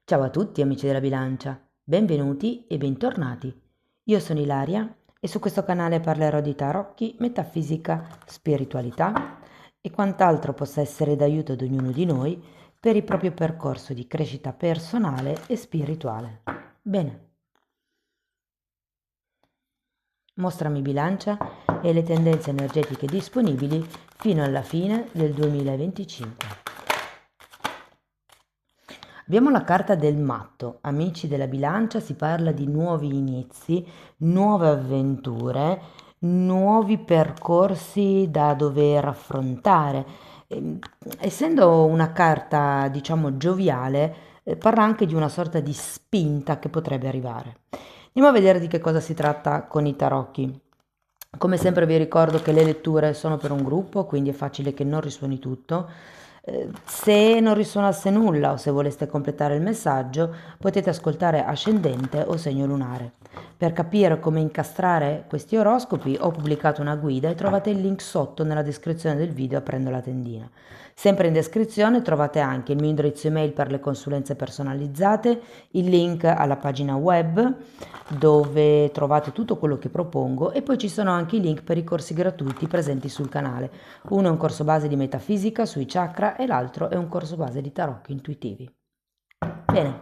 Ciao a tutti amici della bilancia, benvenuti e bentornati. Io sono Ilaria e su questo canale parlerò di tarocchi, metafisica, spiritualità e quant'altro possa essere d'aiuto ad ognuno di noi per il proprio percorso di crescita personale e spirituale. Bene, mostrami bilancia e le tendenze energetiche disponibili fino alla fine del 2025. Abbiamo la carta del matto, amici della bilancia, si parla di nuovi inizi, nuove avventure, nuovi percorsi da dover affrontare. Essendo una carta, diciamo, gioviale, parla anche di una sorta di spinta che potrebbe arrivare. Andiamo a vedere di che cosa si tratta con i tarocchi. Come sempre vi ricordo che le letture sono per un gruppo, quindi è facile che non risuoni tutto. Se non risuonasse nulla o se voleste completare il messaggio, potete ascoltare ascendente o segno lunare. Per capire come incastrare questi oroscopi ho pubblicato una guida e trovate il link sotto nella descrizione del video aprendo la tendina. Sempre in descrizione trovate anche il mio indirizzo email per le consulenze personalizzate, il link alla pagina web dove trovate tutto quello che propongo e poi ci sono anche i link per i corsi gratuiti presenti sul canale. Uno è un corso base di metafisica sui chakra e l'altro è un corso base di tarocchi intuitivi. Bene,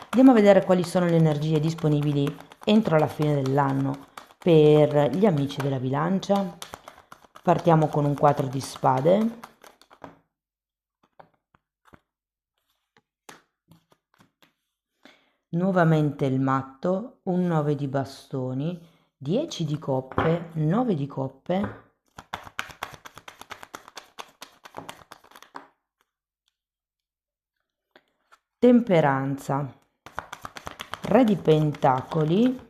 andiamo a vedere quali sono le energie disponibili entro la fine dell'anno per gli amici della bilancia. Partiamo con un 4 di spade. Nuovamente il matto, un 9 di bastoni, 10 di coppe, 9 di coppe, temperanza, re di pentacoli,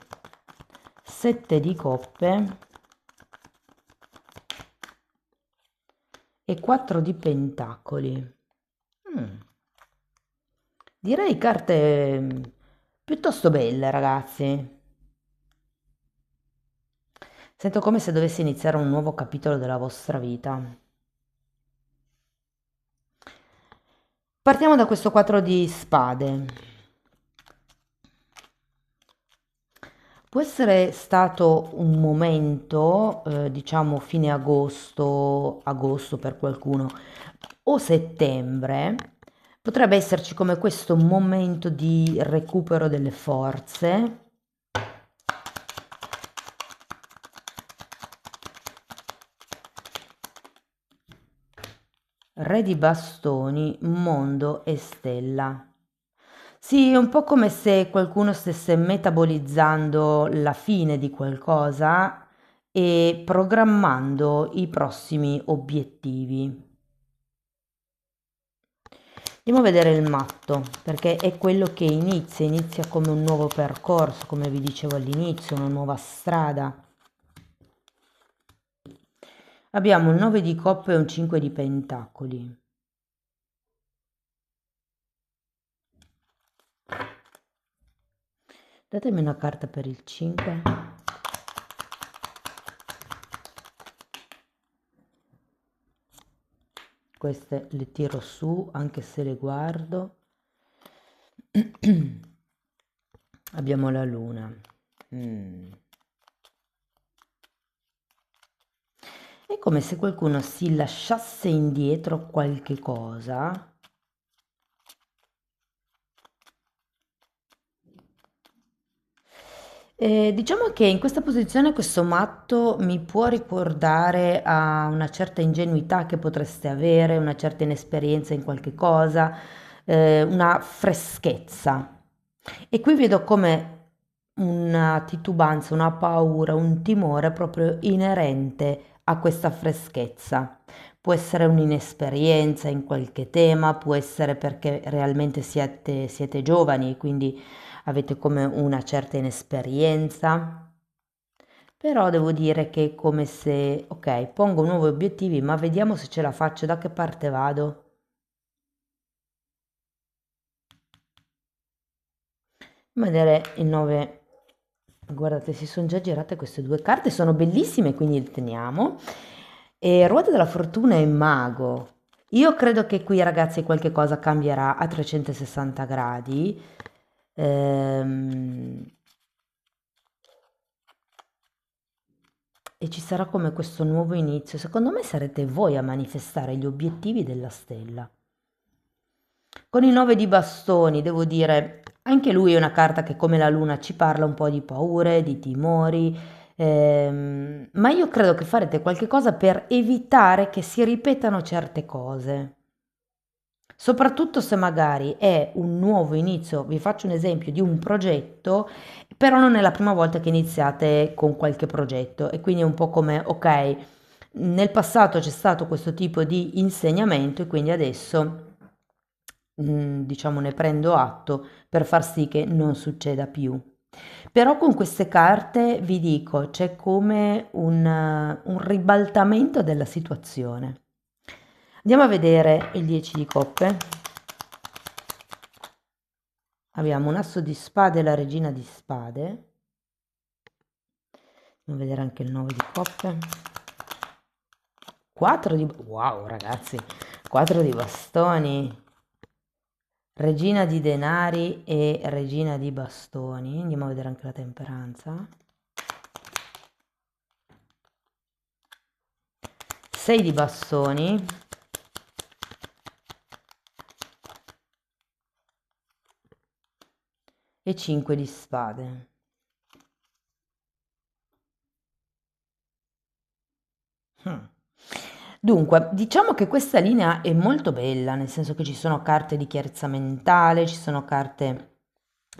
7 di coppe e 4 di pentacoli. Direi carte piuttosto belle, ragazzi. Sento come se dovessi iniziare un nuovo capitolo della vostra vita. Partiamo da questo 4 di spade. Può essere stato un momento, diciamo fine agosto, agosto per qualcuno, o settembre, potrebbe esserci come questo momento di recupero delle forze. Re di bastoni, mondo e stella. Sì, è un po' come se qualcuno stesse metabolizzando la fine di qualcosa e programmando i prossimi obiettivi. Andiamo a vedere il matto, perché è quello che inizia come un nuovo percorso, come vi dicevo all'inizio, una nuova strada. Abbiamo un 9 di coppe e un 5 di pentacoli. Datemi una carta per il 5. Queste le tiro su anche se le guardo. Abbiamo la luna. È come se qualcuno si lasciasse indietro qualche cosa. Diciamo che in questa posizione questo matto mi può ricordare a una certa ingenuità che potreste avere, una certa inesperienza in qualche cosa, una freschezza. E qui vedo come una titubanza, una paura, un timore proprio inerente a questa freschezza. Può essere un'inesperienza in qualche tema, può essere perché realmente siete giovani, quindi avete come una certa inesperienza. Però devo dire che è come se, ok, pongo nuovi obiettivi, ma vediamo se ce la faccio, da che parte vado. Vedere il 9. Guardate, si sono già girate queste due carte, sono bellissime, quindi le teniamo. E ruota della fortuna e mago. Io credo che qui, ragazzi, qualche cosa cambierà a 360 gradi. Ehm, e ci sarà come questo nuovo inizio. Secondo me sarete voi a manifestare gli obiettivi della stella. Con il 9 di bastoni, devo dire, anche lui è una carta che come la luna ci parla un po' di paure, di timori, ma io credo che farete qualche cosa per evitare che si ripetano certe cose. Soprattutto se magari è un nuovo inizio, vi faccio un esempio di un progetto, però non è la prima volta che iniziate con qualche progetto e quindi è un po' come, ok, nel passato c'è stato questo tipo di insegnamento e quindi adesso, diciamo, ne prendo atto per far sì che non succeda più. Però con queste carte vi dico, c'è come un ribaltamento della situazione. Andiamo a vedere il 10 di coppe. Abbiamo un asso di spade e la regina di spade. Andiamo a vedere anche il 9 di coppe. 4 di... Wow, ragazzi! 4 di bastoni. Regina di denari e regina di bastoni. Andiamo a vedere anche la temperanza. 6 di bastoni. E 5 di spade. Hmm. Dunque, diciamo che questa linea è molto bella, nel senso che ci sono carte di chiarezza mentale, ci sono carte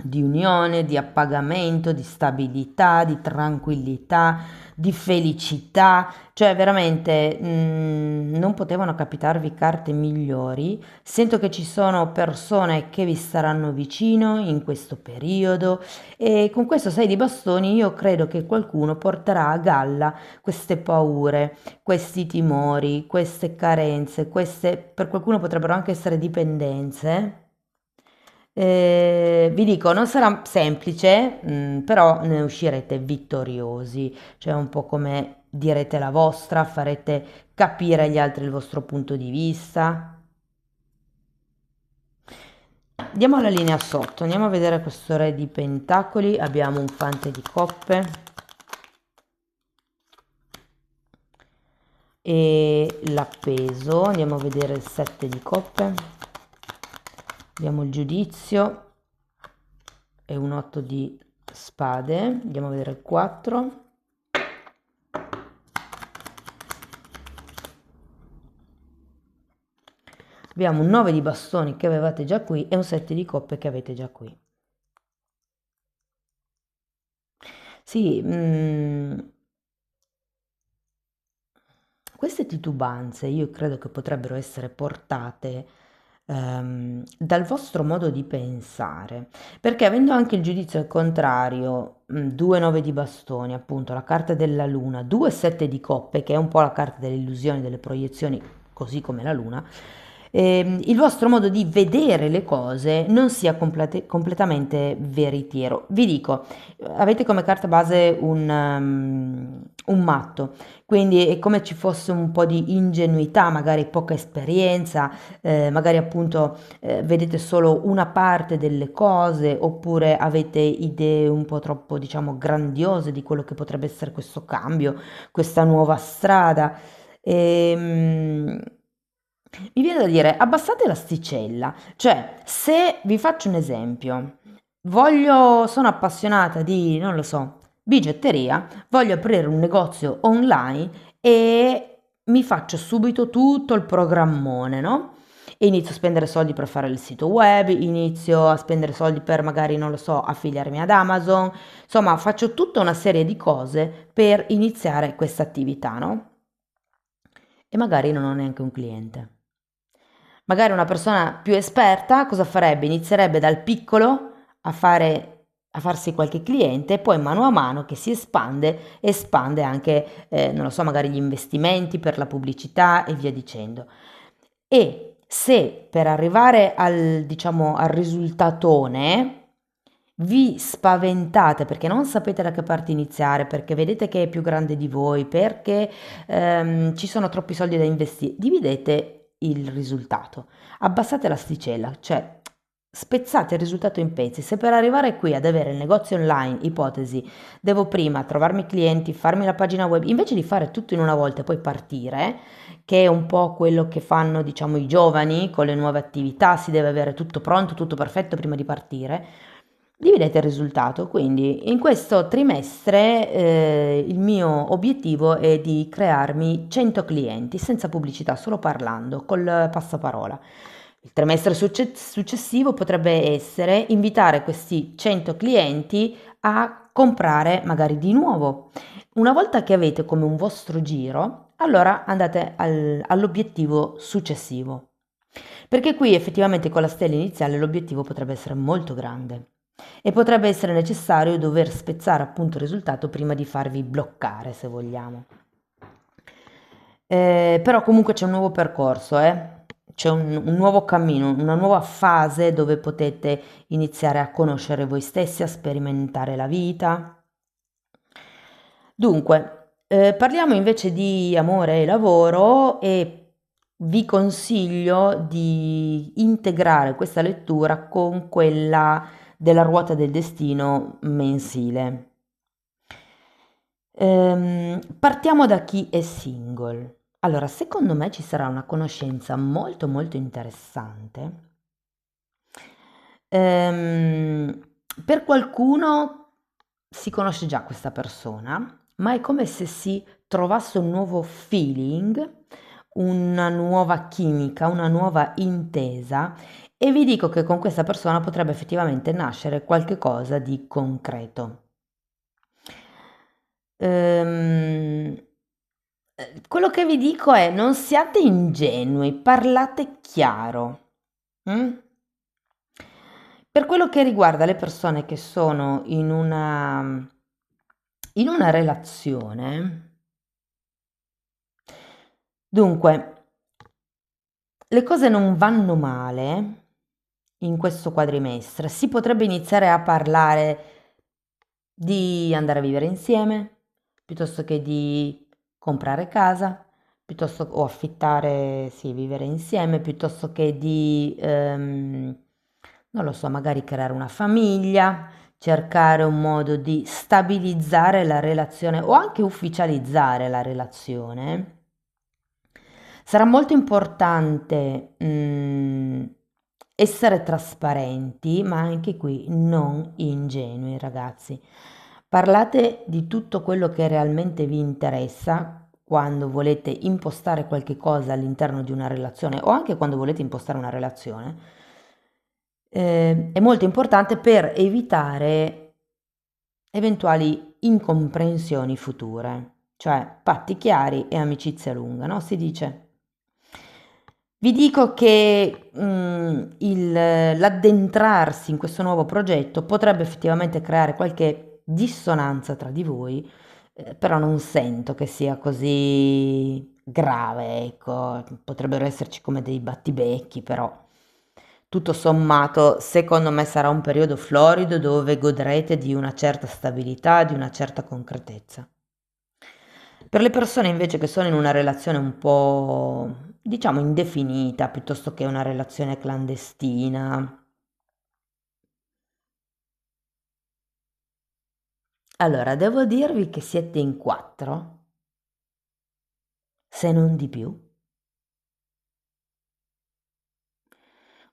di unione, di appagamento, di stabilità, di tranquillità, di felicità, cioè veramente non potevano capitarvi carte migliori. Sento che ci sono persone che vi staranno vicino in questo periodo e con questo 6 di bastoni io credo che qualcuno porterà a galla queste paure, questi timori, queste carenze, queste per qualcuno potrebbero anche essere dipendenze. Vi dico, non sarà semplice, però ne uscirete vittoriosi, cioè un po' come direte la vostra, farete capire agli altri il vostro punto di vista. Andiamo alla linea sotto, andiamo a vedere questo re di pentacoli, abbiamo un fante di coppe e l'appeso, andiamo a vedere il 7 di coppe, abbiamo il giudizio e un 8 di spade, andiamo a vedere il 4. Abbiamo un 9 di bastoni che avevate già qui e un 7 di coppe che avete già qui. Sì, queste titubanze io credo che potrebbero essere portate dal vostro modo di pensare, perché avendo anche il giudizio al contrario, 2 9 di bastoni, appunto la carta della luna, 2 7 di coppe, che è un po' la carta delle illusioni, delle proiezioni, così come la luna, il vostro modo di vedere le cose non sia completamente veritiero. Vi dico, avete come carta base un matto, quindi è come ci fosse un po' di ingenuità, magari poca esperienza, magari appunto vedete solo una parte delle cose oppure avete idee un po' troppo, diciamo, grandiose di quello che potrebbe essere questo cambio, questa nuova strada. Mi viene da dire, abbassate l'asticella, cioè se vi faccio un esempio, sono appassionata di, non lo so, bigiotteria, voglio aprire un negozio online e mi faccio subito tutto il programmone, no? E inizio a spendere soldi per fare il sito web, inizio a spendere soldi per magari, non lo so, affiliarmi ad Amazon, insomma, faccio tutta una serie di cose per iniziare questa attività, no? E magari non ho neanche un cliente. Magari una persona più esperta cosa farebbe? Inizierebbe dal piccolo a farsi qualche cliente e poi mano a mano che si espande anche, non lo so, magari gli investimenti per la pubblicità e via dicendo. E se per arrivare al, diciamo, al risultatone vi spaventate perché non sapete da che parte iniziare, perché vedete che è più grande di voi, perché ci sono troppi soldi da investire, dividete il risultato. Abbassate l'asticella, cioè spezzate il risultato in pezzi. Se per arrivare qui ad avere il negozio online, ipotesi, devo prima trovarmi clienti, farmi la pagina web, invece di fare tutto in una volta e poi partire, che è un po' quello che fanno, diciamo, i giovani con le nuove attività, si deve avere tutto pronto, tutto perfetto prima di partire. Dividete il risultato, quindi in questo trimestre il mio obiettivo è di crearmi 100 clienti senza pubblicità, solo parlando, col passaparola. Il trimestre successivo potrebbe essere invitare questi 100 clienti a comprare magari di nuovo. Una volta che avete come un vostro giro, allora andate all'obiettivo successivo. Perché qui effettivamente con la stella iniziale l'obiettivo potrebbe essere molto grande e potrebbe essere necessario dover spezzare appunto il risultato prima di farvi bloccare, se vogliamo. Però comunque c'è un nuovo percorso, c'è un nuovo cammino, una nuova fase dove potete iniziare a conoscere voi stessi, a sperimentare la vita. Dunque, parliamo invece di amore e lavoro e vi consiglio di integrare questa lettura con quella della ruota del destino mensile. Partiamo da chi è single. Allora, secondo me ci sarà una conoscenza molto molto interessante. Ehm, per qualcuno si conosce già questa persona, ma è come se si trovasse un nuovo feeling, una nuova chimica, una nuova intesa e vi dico che con questa persona potrebbe effettivamente nascere qualche cosa di concreto. Ehm, quello che vi dico è non siate ingenui, parlate chiaro. Mm? Per quello che riguarda le persone che sono in una relazione, dunque, le cose non vanno male in questo quadrimestre. Si potrebbe iniziare a parlare di andare a vivere insieme, piuttosto che di comprare casa, piuttosto o affittare, sì, vivere insieme, piuttosto che di, non lo so, magari creare una famiglia, cercare un modo di stabilizzare la relazione o anche ufficializzare la relazione. Sarà molto importante, essere trasparenti, ma anche qui non ingenui, ragazzi. Parlate di tutto quello che realmente vi interessa quando volete impostare qualche cosa all'interno di una relazione o anche quando volete impostare una relazione. È molto importante per evitare eventuali incomprensioni future, cioè patti chiari e amicizia lunga, no? Si dice. Vi dico che l'addentrarsi in questo nuovo progetto potrebbe effettivamente creare qualche dissonanza tra di voi, però non sento che sia così grave, ecco, potrebbero esserci come dei battibecchi, però tutto sommato secondo me sarà un periodo florido dove godrete di una certa stabilità, di una certa concretezza. Per le persone invece che sono in una relazione un po', diciamo, indefinita, piuttosto che una relazione clandestina, allora devo dirvi che siete in quattro, se non di più.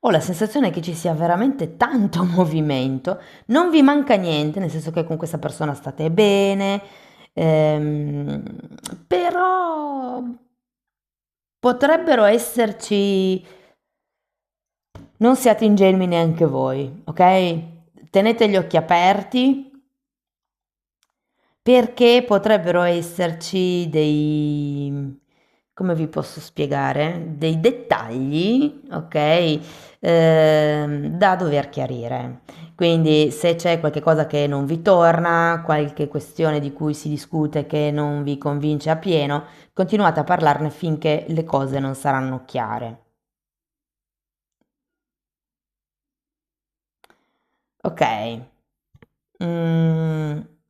Ho la sensazione che ci sia veramente tanto movimento, non vi manca niente, nel senso che con questa persona state bene, ehm, però potrebbero esserci. Non siate ingenui neanche voi, ok? Tenete gli occhi aperti perché potrebbero esserci come vi posso spiegare? Dei dettagli, ok? Da dover chiarire. Quindi se c'è qualche cosa che non vi torna, qualche questione di cui si discute che non vi convince appieno, continuate a parlarne finché le cose non saranno chiare. Ok.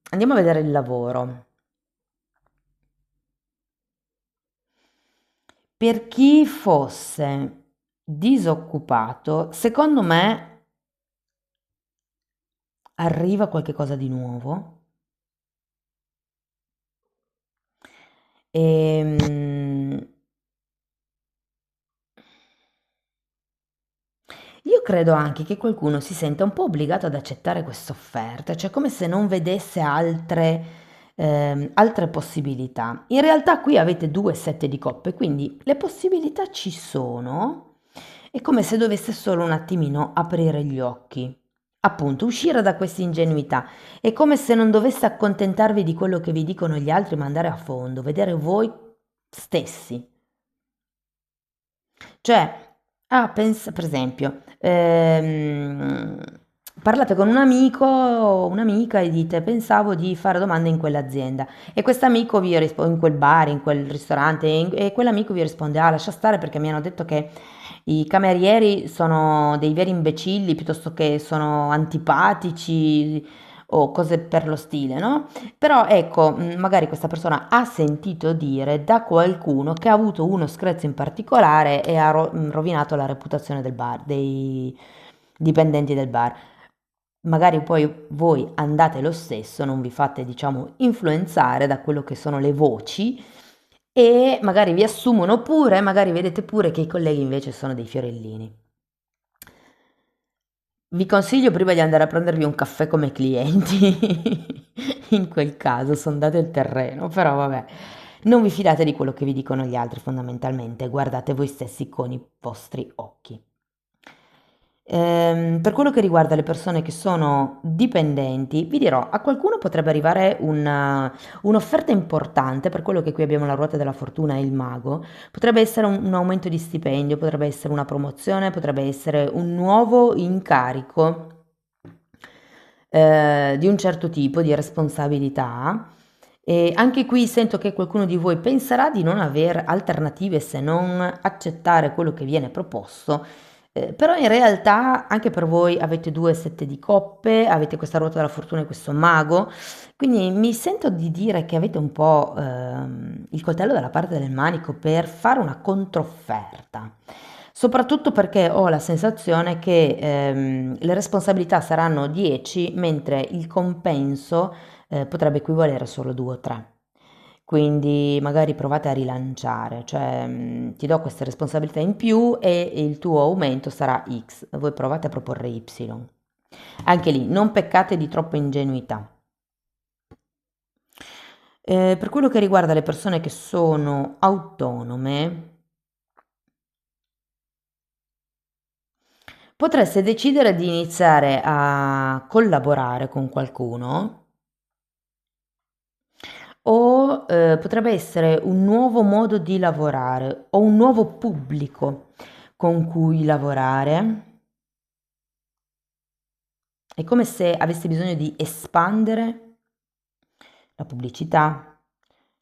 Andiamo a vedere il lavoro. Per chi fosse disoccupato, secondo me arriva qualche cosa di nuovo. Ehm, io credo anche che qualcuno si senta un po' obbligato ad accettare questa offerta, cioè come se non vedesse altre possibilità. In realtà qui avete due sette di coppe, quindi le possibilità ci sono. È come se dovesse solo un attimino aprire gli occhi. Appunto, uscire da questa ingenuità. È come se non dovesse accontentarvi di quello che vi dicono gli altri, ma andare a fondo, vedere voi stessi. Cioè, pensa, per esempio, parlate con un amico o un'amica e dite pensavo di fare domande in quell'azienda e quest'amico vi risponde in quel bar, in quel ristorante e quell'amico vi risponde ah lascia stare perché mi hanno detto che i camerieri sono dei veri imbecilli piuttosto che sono antipatici o cose per lo stile, no? Però ecco, magari questa persona ha sentito dire da qualcuno che ha avuto uno screzio in particolare e ha rovinato la reputazione del bar, dei dipendenti del bar. Magari poi voi andate lo stesso, non vi fate, diciamo, influenzare da quello che sono le voci e magari vi assumono pure, magari vedete pure che i colleghi invece sono dei fiorellini. Vi consiglio prima di andare a prendervi un caffè come clienti, in quel caso sondate il terreno, però vabbè, non vi fidate di quello che vi dicono gli altri fondamentalmente, guardate voi stessi con i vostri occhi. Per quello che riguarda le persone che sono dipendenti, vi dirò, a qualcuno potrebbe arrivare un'offerta importante per quello che qui abbiamo la ruota della fortuna e il mago. Potrebbe essere un aumento di stipendio, potrebbe essere una promozione, potrebbe essere un nuovo incarico di un certo tipo di responsabilità. E anche qui sento che qualcuno di voi penserà di non avere alternative se non accettare quello che viene proposto, però in realtà anche per voi avete due sette di coppe, avete questa ruota della fortuna e questo mago, quindi mi sento di dire che avete un po' il coltello dalla parte del manico per fare una controfferta. Soprattutto perché ho la sensazione che le responsabilità saranno 10, mentre il compenso potrebbe equivalere solo 2 o 3. Quindi magari provate a rilanciare, cioè ti do queste responsabilità in più e il tuo aumento sarà X, voi provate a proporre Y. Anche lì, non peccate di troppa ingenuità. Per quello che riguarda le persone che sono autonome, potreste decidere di iniziare a collaborare con qualcuno o potrebbe essere un nuovo modo di lavorare o un nuovo pubblico con cui lavorare. È come se avessi bisogno di espandere la pubblicità,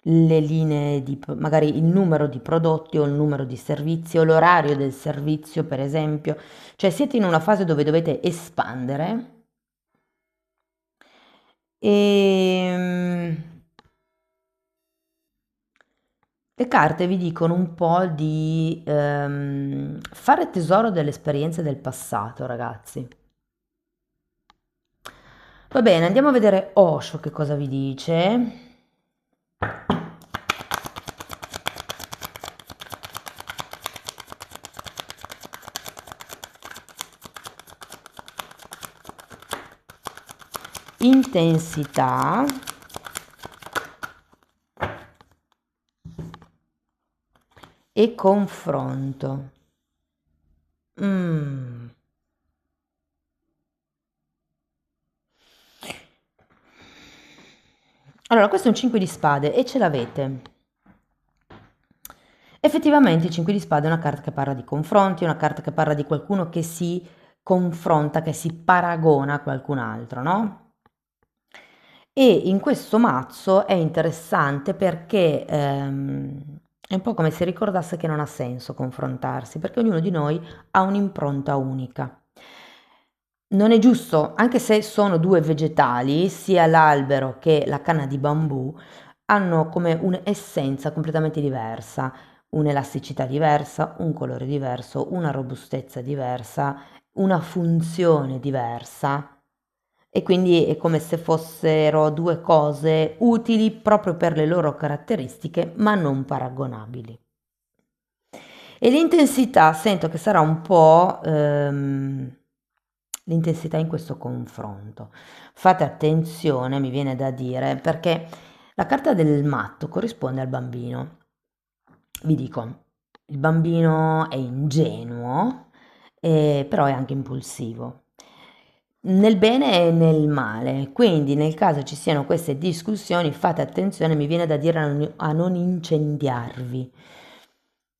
le linee di, magari il numero di prodotti o il numero di servizi o l'orario del servizio, per esempio. Cioè siete in una fase dove dovete espandere e le carte vi dicono un po' di fare tesoro delle esperienze del passato, ragazzi. Va bene, andiamo a vedere Osho che cosa vi dice. Intensità e confronto. Mm. Allora, questo è un 5 di spade e ce l'avete. Effettivamente il 5 di spade è una carta che parla di confronti, è una carta che parla di qualcuno che si confronta, che si paragona a qualcun altro, no? E in questo mazzo è interessante perché è un po' come se ricordasse che non ha senso confrontarsi, perché ognuno di noi ha un'impronta unica. Non è giusto, anche se sono due vegetali, sia l'albero che la canna di bambù hanno come un'essenza completamente diversa. un'elasticità diversa, un colore diverso, una robustezza diversa, una funzione diversa. E quindi è come se fossero due cose utili proprio per le loro caratteristiche, ma non paragonabili. E l'intensità sento che sarà un po' l'intensità in questo confronto. Fate attenzione, mi viene da dire, perché la carta del matto corrisponde al bambino. Vi dico, il bambino è ingenuo, però è anche impulsivo. Nel bene e nel male, quindi nel caso ci siano queste discussioni fate attenzione, mi viene da dire a non incendiarvi.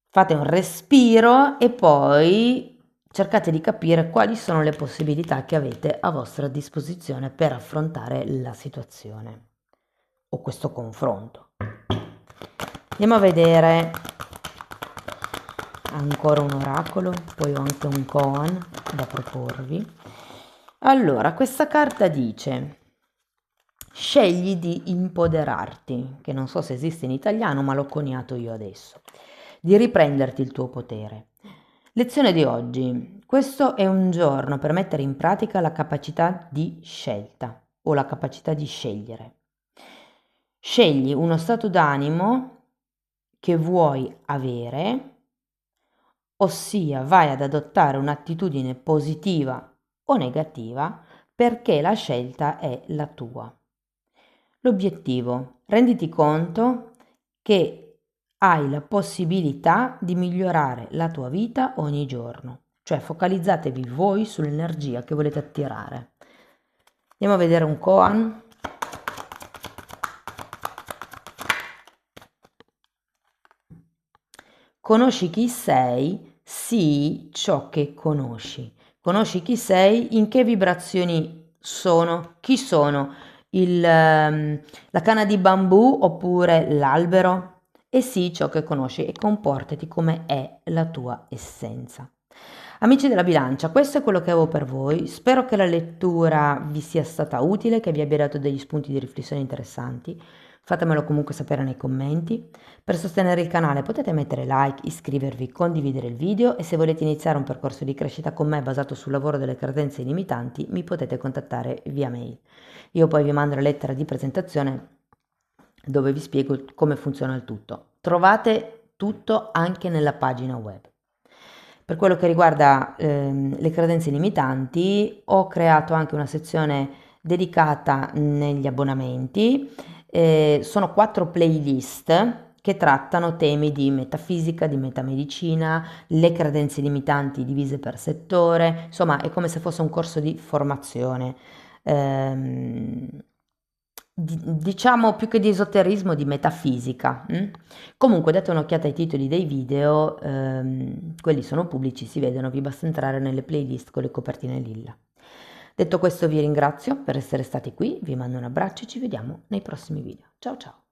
Fate un respiro e poi cercate di capire quali sono le possibilità che avete a vostra disposizione per affrontare la situazione o questo confronto. Andiamo a vedere ancora un oracolo, poi ho anche un koan da proporvi. Allora, questa carta dice: scegli di impoderarti, che non so se esiste in italiano, ma l'ho coniato io adesso, di riprenderti il tuo potere. Lezione di oggi. Questo è un giorno per mettere in pratica la capacità di scelta o la capacità di scegliere. Scegli uno stato d'animo che vuoi avere, ossia vai ad adottare un'attitudine positiva o negativa perché la scelta è la tua. L'obiettivo: renditi conto che hai la possibilità di migliorare la tua vita ogni giorno, cioè focalizzatevi voi sull'energia che volete attirare. Andiamo a vedere un koan. Conosci chi sei, sii ciò che conosci. Conosci chi sei, in che vibrazioni sono, chi sono, la canna di bambù oppure l'albero, e sii ciò che conosci e comportati come è la tua essenza. Amici della bilancia, questo è quello che avevo per voi. Spero che la lettura vi sia stata utile, che vi abbia dato degli spunti di riflessione interessanti. Fatemelo comunque sapere nei commenti. Per sostenere il canale potete mettere like, iscrivervi, condividere il video, e se volete iniziare un percorso di crescita con me basato sul lavoro delle credenze limitanti mi potete contattare via mail. Io poi vi mando la lettera di presentazione dove vi spiego come funziona il tutto. Trovate tutto anche nella pagina web. Per quello che riguarda le credenze limitanti, ho creato anche una sezione dedicata negli abbonamenti. Sono 4 playlist che trattano temi di metafisica, di metamedicina, le credenze limitanti divise per settore, insomma è come se fosse un corso di formazione. Diciamo più che di esoterismo, di metafisica. Comunque date un'occhiata ai titoli dei video, quelli sono pubblici, si vedono, vi basta entrare nelle playlist con le copertine lilla. Detto questo vi ringrazio per essere stati qui, vi mando un abbraccio e ci vediamo nei prossimi video. Ciao ciao!